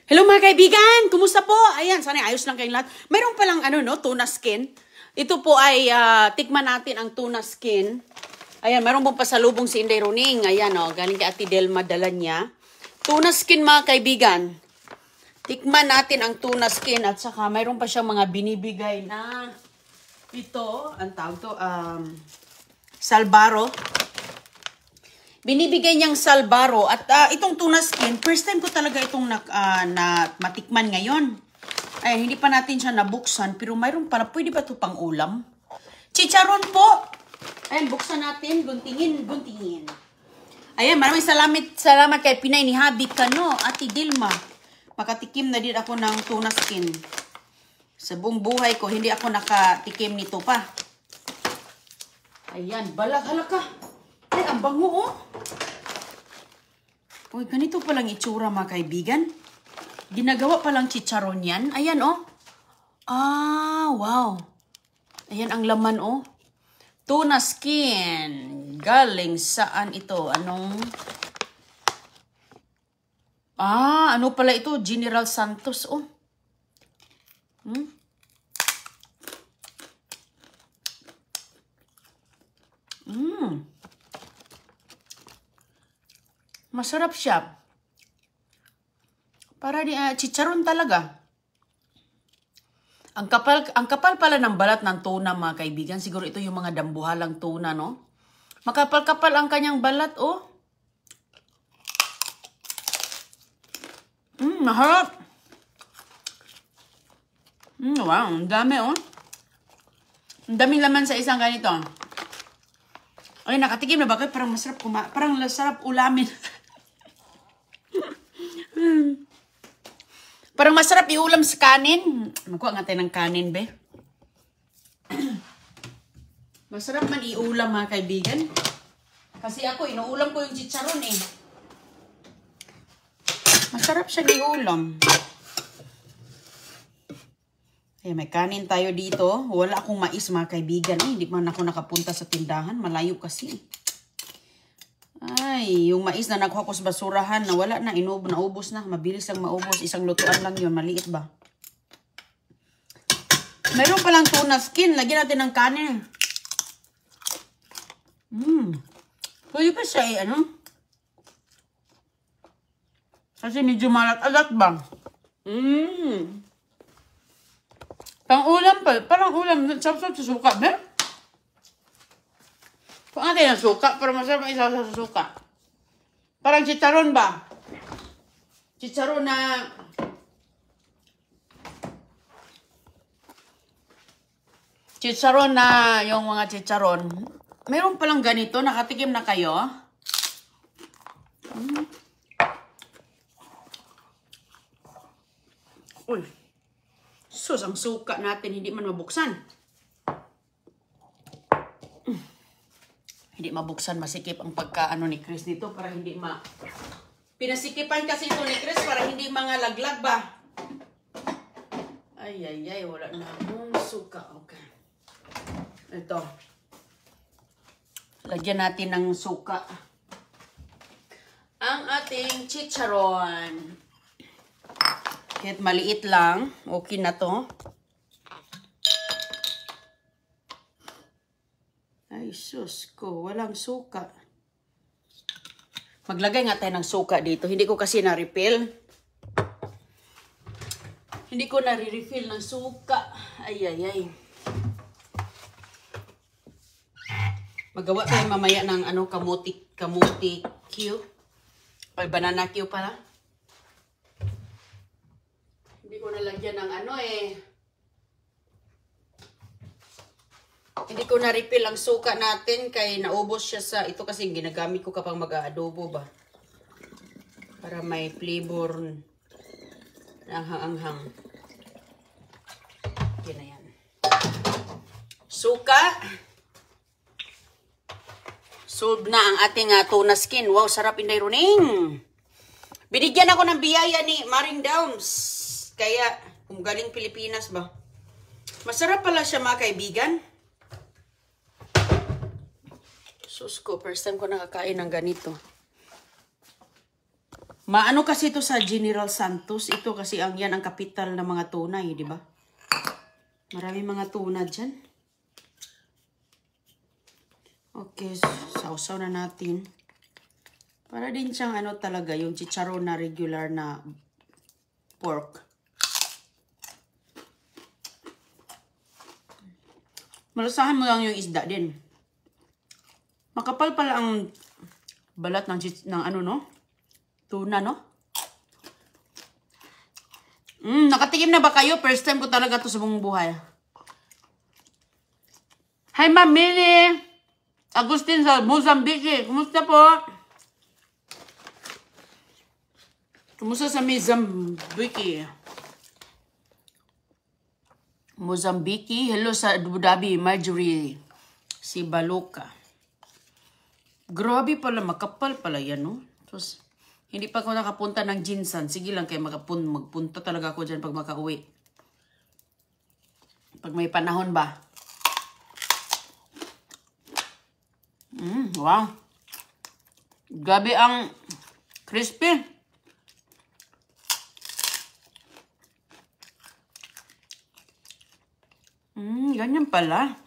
Hello mga kaibigan! Kumusta po? Ayan, sana ayos lang kayong lahat. Mayroon palang tuna skin. Ito po ay tikman natin ang tuna skin. Ayan, mayroon pong pasalubong si Inday Roning. Ayan galing kay Ate Delma dala niya. Tuna skin mga kaibigan. Tikman natin ang tuna skin at saka mayroon pa siyang mga binibigay na ito, ang tawag to, salbaro. Binibigay niyang salbaro at itong tuna skin, first time ko talaga itong na matikman ngayon. Ay, hindi pa natin siya nabuksan, pero mayroon pala, pwede ba ito pang ulam? Chicharon po! Ayan, buksan natin, guntingin. Ayan, maraming salamat kay Pinay ni Habi Kano, Ate Dilma. Makatikim na din ako ng tuna skin. Sa buong buhay ko, hindi ako nakatikim nito pa. Ayan, balag halaka. Ay, ang bango Uy, ganito palang itsura mga kaibigan. Ginagawa palang chicharon yan. Ayan wow. Ayan ang laman Tuna skin. Galing saan ito? Ano pala ito? General Santos Masarap siya. Para chicharon talaga. Ang kapal pala ng balat ng tuna mga kaibigan. Siguro ito yung mga dambuhalang tuna, no? Makapal-kapal ang kanyang balat, Maharap. Wow, ang dami, Ang daming laman sa isang ganito. Ay, nakatikim na ba kayo? Parang masarap parang masarap ulamin. Parang masarap iulam sa kanin. Magkuha nga tayo ng kanin, be. Masarap man iulam, mga kaibigan. Kasi ako, inuulam ko yung chicharon, Masarap siya iulam. Ay, may kanin tayo dito. Wala akong mais, mga kaibigan. Hindi man ako nakapunta sa tindahan. Malayo kasi. Ay, yung mais na nakuha ko sa basurahan na wala na, naubos na. Mabilis lang maubos. Isang lutuan lang yun. Maliit ba? Mayroon palang tuna skin. Lagyan natin ng kanin. Pwede pa siya Kasi medyo malat-alat ba? Pang ulam pa. Parang ulam. Sapsap sa suka, ba? Kung natin ang suka, pero masarap ang isa sa suka. Parang chicharon ba? Chicharon na... Chicharon na yung mga chicharon. Meron palang ganito. Nakatikim na kayo. Uy. Sus, ang suka natin hindi man mabuksan. Hindi mabuksan, masikip ang pagkaano ni Chris dito para hindi Pinasikipan kasi ito ni Chris para hindi mga laglag ba? Ay, wala na akong suka. Okay. Ito. Lagyan natin ng suka. Ang ating chicharon. Kahit maliit lang, okay na to. Ay, sus ko, walang suka. Maglagay nga tayo ng suka dito. Hindi ko kasi na-refill. Hindi ko na-refill ng suka. Ay. Magawa tayo mamaya ng kamuti Q. Ay, banana Q pala. Hindi ko nalagyan ng Hindi ko na-refill ang suka natin kay naubos siya sa ito kasi ginagamit ko kapag mag-aadobo ba. Para may flavor ng hanghang. Yan na yan. Suka. Solve na ang ating tuna skin. Wow, sarap, Inday Roning. Binigyan ako ng biyaya ni Maring Downs. Kaya, kung galing Pilipinas ba. Masarap pala siya mga kaibigan. Sus ko, first time ko nakakain ng ganito. Maano kasi ito sa General Santos. Ito kasi yan ang kapital ng mga tunay, di ba? Maraming mga tuna dyan. Okay, sausaw na natin. Para din siyang ano talaga, yung chicharon na regular na pork. Malasahan mo lang yung isda din. Makapal pala ang balat ng ano, no? Tuna, no? Nakatikim na ba kayo? First time ko talaga to sa buong buhay. Hi, Ma'am Millie! Agustin sa Mozambique. Kumusta po? Kumusta sa Mozambique? Mozambique. Hello sa Abu Dhabi, Marjorie. Si Baloka. Grabe pala, makapal pala yan, no? Tapos, hindi pa ako nakapunta ng Jinsan. Sige lang kayo magpunta talaga ako dyan pag makauwi. Pag may panahon ba? Wow. Grabe ang crispy. Ganyan pala.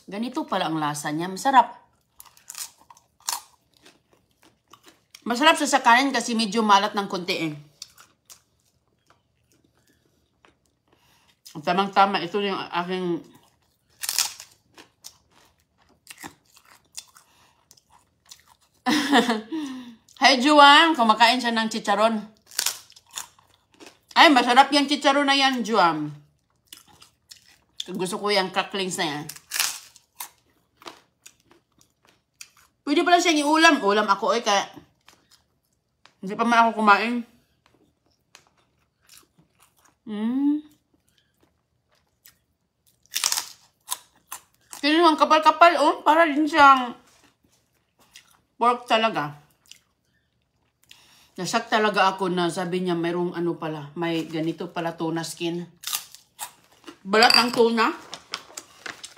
Ganito pala ang lasa niya. Masarap. Masarap sa kanin kasi medyo malat ng konti eh. Tamang-tama. Ito yung aking... Hi, Juan. Kumakain siya ng chicharon. Ay, masarap yung chicharon na yan, Juan. Gusto ko yung cracklings na yan. Pwede pala siyang iulam. Ulam ako eh, kaya... Hindi pa man ako kumain. Kaya ang kapal-kapal, oh. Para din siyang pork talaga. Nasak talaga ako na sabi niya mayroong ano pala. May ganito pala tuna skin. Balat ng tuna.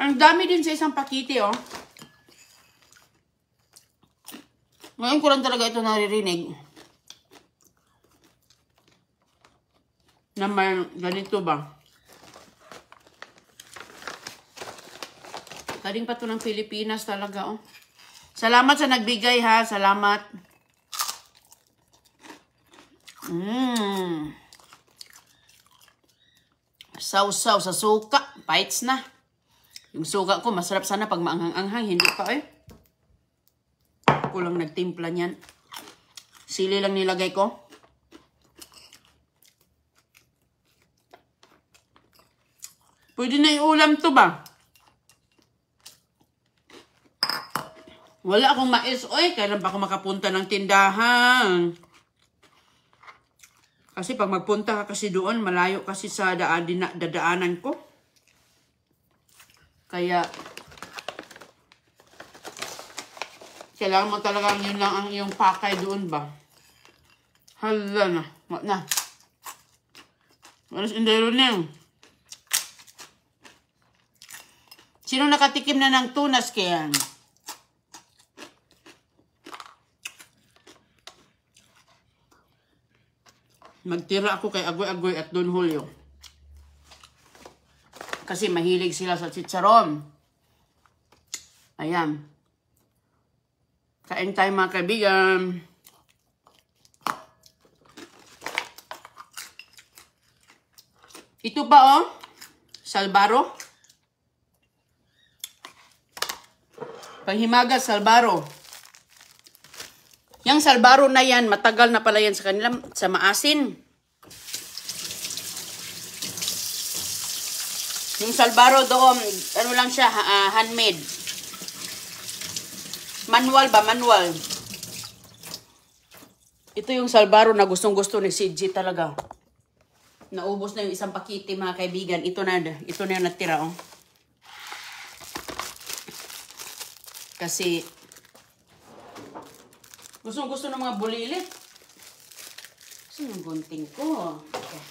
Ang dami din sa isang pakiti, oh. Ngayon ko lang talaga ito naririnig. Na may ganito ba? Galing pa to ng Pilipinas talaga, oh. Salamat sa nagbigay, ha. Salamat. Sausaw sa suka. Bites na. Yung suka ko, masarap sana pag maanghang-anghang. Hindi pa, eh. Ako lang nagtimpla niyan. Sili lang nilagay ko. Pwede na iulam to ba? Wala akong mais. Oy, kailan pa ako makapunta ng tindahan? Kasi pag magpunta ka kasi doon, malayo kasi sa dadaanan ko. Kaya, kailangan mo talagang yun lang ang iyong pakay doon ba? Hala na. What na? Malas indero na. Sino nakatikim na ng tunas kaya? Magtira ako kay Agoy-Agoy at Don Julio. Kasi mahilig sila sa chicharon. Ayan. Kain tayo mga kaibigan. Ito pa oh. Salbaro. Panghimagas, salbaro. Yung salbaro na yan, matagal na pala yan sa kanila, sa maasin. Yung salbaro doon, ano lang siya, handmade. Manual ba? Manual. Ito yung salbaro na gustong-gusto ni CG talaga. Naubos na yung isang pakiti mga kaibigan. Ito na yung natira, oh. Kasi, gusto ng mga bulilit. Saan yung gunting ko? Okay.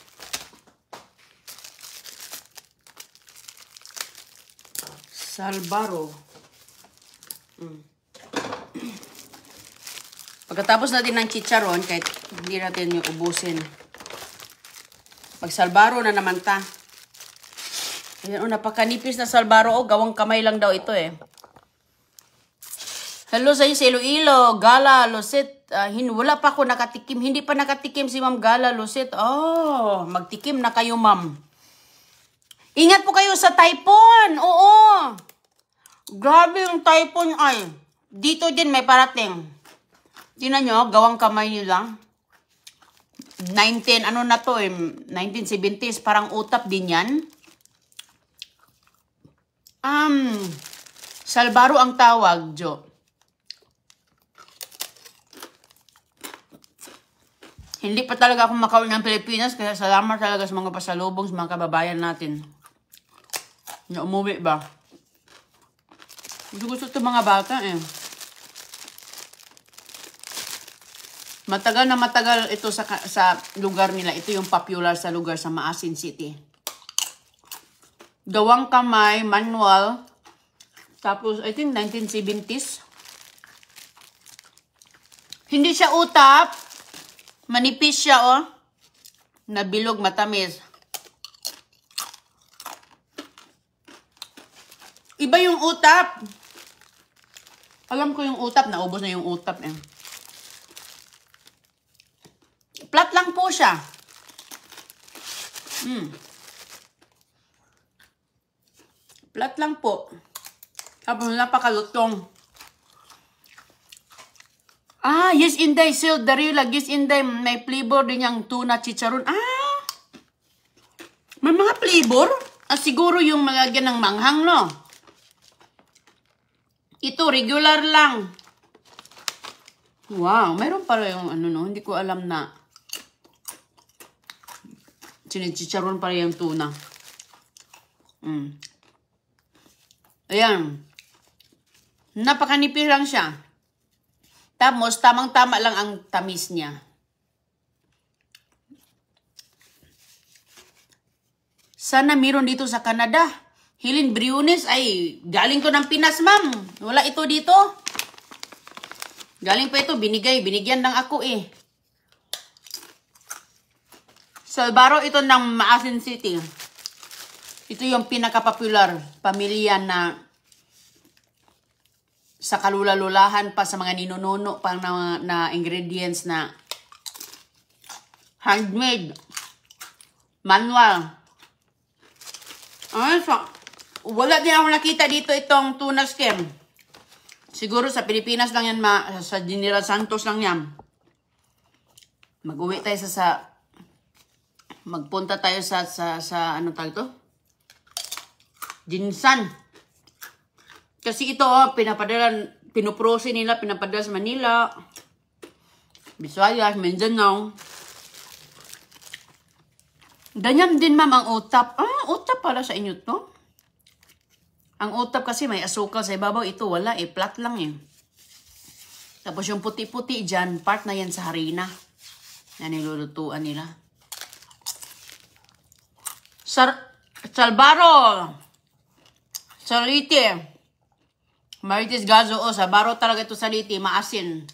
Salbaro. Pagkatapos natin ng chicharon, kahit Hindi natin yung ubusin. Pag salbaro na naman ta. Ayan, napakanipis na salbaro. Gawang kamay lang daw ito eh. Hello sa iyo sa Iloilo, Gala, Lucet. Wala pa ako nakatikim. Hindi pa nakatikim si Ma'am Gala, Lucet. Oh, magtikim na kayo, Ma'am. Ingat po kayo sa typhoon. Oo. Grabe yung typhoon ay. Dito din may parating. Tingnan nyo, gawang kamay nila. 1970s, parang utap din yan. Salbaro ang tawag, Jo. Hindi pa talaga ako makauwi ng Pilipinas, kaya salamat talaga sa mga pasalubong, sa mga kababayan natin. Na umuwi ba? Gusto ito mga bata eh. Matagal na matagal ito sa lugar nila. Ito yung popular sa lugar sa Maasin City. Gawang kamay, manual. Tapos, I think 1970s. Hindi siya utap. Manipis siya, oh. Nabilog, matamis. Iba yung utap. Alam ko yung utap. Naubos na yung utap, eh. Flat lang po siya. Flat lang po. Tapos napakalutong. Yes, Inday. Sealed Darila. Yes, Inday. May flavor din yung tuna chicharon. May mga flavor? Siguro yung malagyan ng manghang, no? Ito, regular lang. Wow, mayroon pala yung ano, no? Hindi ko alam na sinichicharon pala yung tuna. Ayan. Napakanipis lang siya. Tapos, tamang-tama lang ang tamis niya. Sana meron dito sa Canada. Hilin Briones, ay galing to ng Pinas, ma'am. Wala ito dito. Galing pa ito, binigyan lang ako eh. Salbaro ito ng Maasin City. Ito yung pinaka-popular pamilya na sa kalula-lulahan pa sa mga ninununo pa na ingredients na handmade, manual. Wala din ako nakita dito itong tuna stem. Siguro sa Pilipinas lang yan, sa General Santos lang yan. Mag-uwi tayo magpunta tayo sa ano tawag ito? Jinsan. Kasi ito, pinuprose nila, pinapadala sa Manila, Visayas, Mindanao. Ganyan din, ma'am, ang utap. Utap pala sa inyo to. Ang utap kasi may asukal sa ibabaw. Ito wala eh, flat lang eh. Tapos yung puti-puti dyan, part na yan sa harina. Yan nilulutuan nila. Salbaro. Salite. Marites Gazo. Salbaro talaga ito salite. Maasin.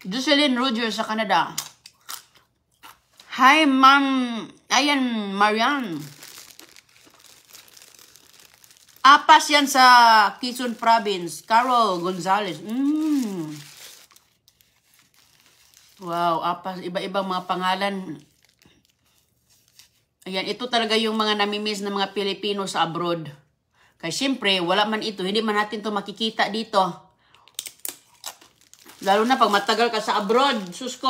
Jocelyn Rogers sa Canada. Hi, Ma'am. Ayan, Marian. Apas yan sa Quezon Province. Carol Gonzalez. Wow, apas. Iba-ibang mga pangalan. Ayan, ito talaga yung mga namimiss ng mga Pilipino sa abroad. Kaya siyempre, wala man ito. Hindi man natin ito makikita dito. Lalo na pag matagal ka sa abroad. Sus ko.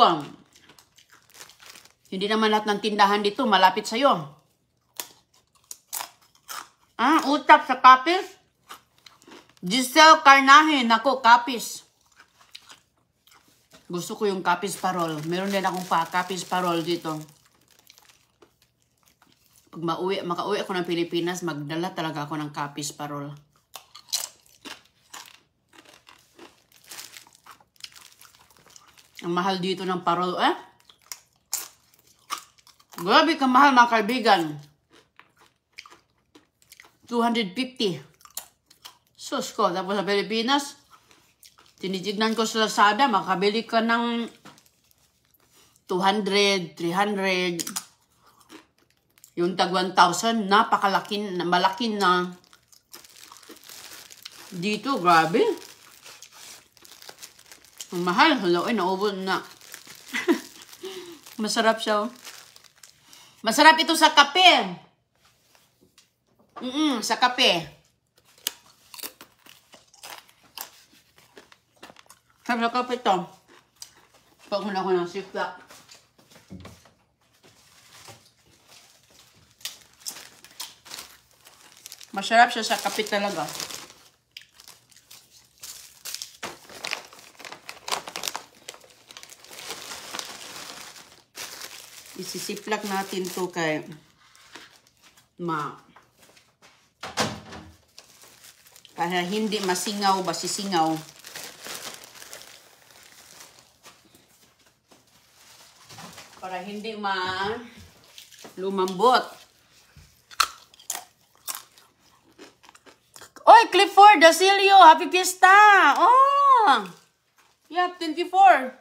Hindi naman lahat ng tindahan dito malapit sa'yo. Utap sa kapis. Giselle Carnahe. Naku, kapis. Gusto ko yung kapis parol. Meron din akong kapis parol dito. Pag makauwi ako ng Pilipinas, magdala talaga ako ng kapis parol. Ang mahal dito ng parol, eh? Grabe ka mahal, mga kaibigan. 250. Sus ko. Tapos sa Pilipinas, Tinitignan ko sa Lazada, makabili ka ng 200, 300. Yung tag 1,000, malaki na. Dito, grabe. Ang mahal. Hello, naubos na. Masarap siya. Masarap ito sa kape. Sa kape. Sabi sa kape ito. Pag muna ko ng siplak. Masarap siya sa kape talaga. Isisiplak natin to kay para hindi masingaw ba sisingaw. Para hindi lumambot. Oy, Clifford Dasilio, happy fiesta! Oh! Yeah, 24.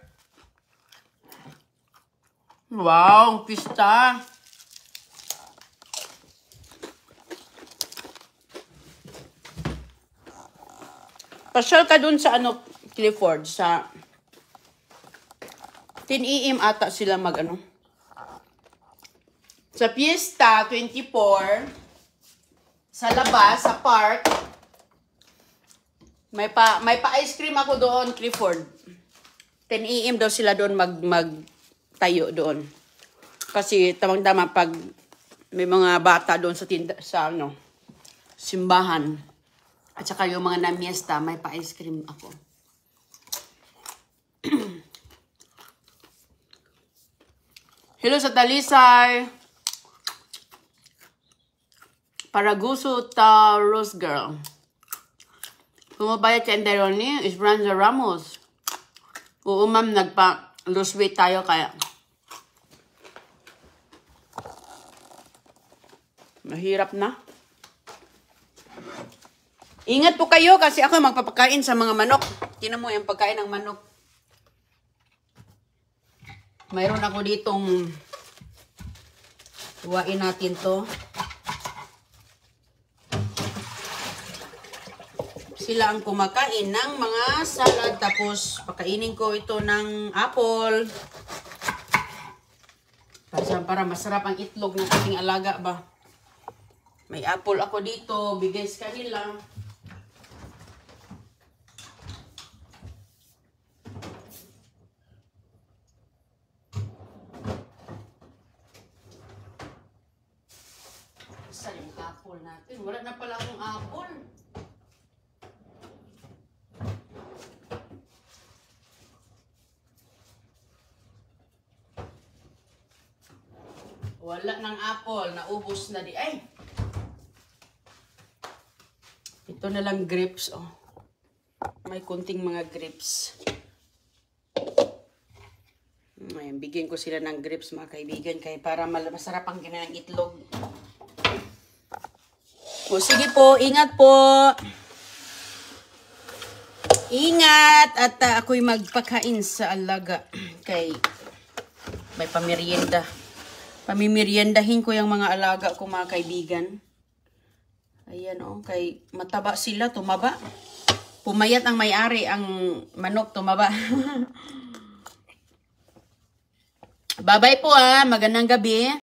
Wow, pista. Pasyal ka dun sa Clifford, sa 10 AM ata sila sa Fiesta 24 sa labas, sa park. May pa-ice cream ako doon, Clifford. 10 AM daw sila doon tayo doon. Kasi tamang-tama pag may mga bata doon sa simbahan. At saka yung mga namiesta, may pa-ice cream ako. Hello sa Talisay. Paraguso Rose Girl. Pumabayad ka Enderoni, Esperanza Ramos. Oo ma'am, lose weight tayo kaya. Mahirap na. Ingat po kayo kasi ako magpapakain sa mga manok. Tingnan mo yung pagkain ng manok. Mayroon ako ditong tuwain natin to. Sila ang kumakain ng mga salad. Tapos pakainin ko ito ng apple. Para masarap ang itlog ng ating alaga ba. May apple ako dito. Bigay sa kanila. Saan yung apple natin? Wala na pala akong apple. Wala ng apple. Naubos na di. Ay! Ito na lang grapes, oh. May kunting mga grapes. Ayan, bigyan ko sila ng grapes, mga kaibigan, kaya para masarap ang kanilang itlog. O, sige po, ingat po. Ingat! At ako'y magpakain sa alaga. Kay may pamerienda. Pamimeriendahin ko yung mga alaga ko, mga kaibigan. Ayan o, kay mataba sila, tumaba. Pumayat ang may-ari, ang manok, tumaba. Bye-bye po magandang gabi.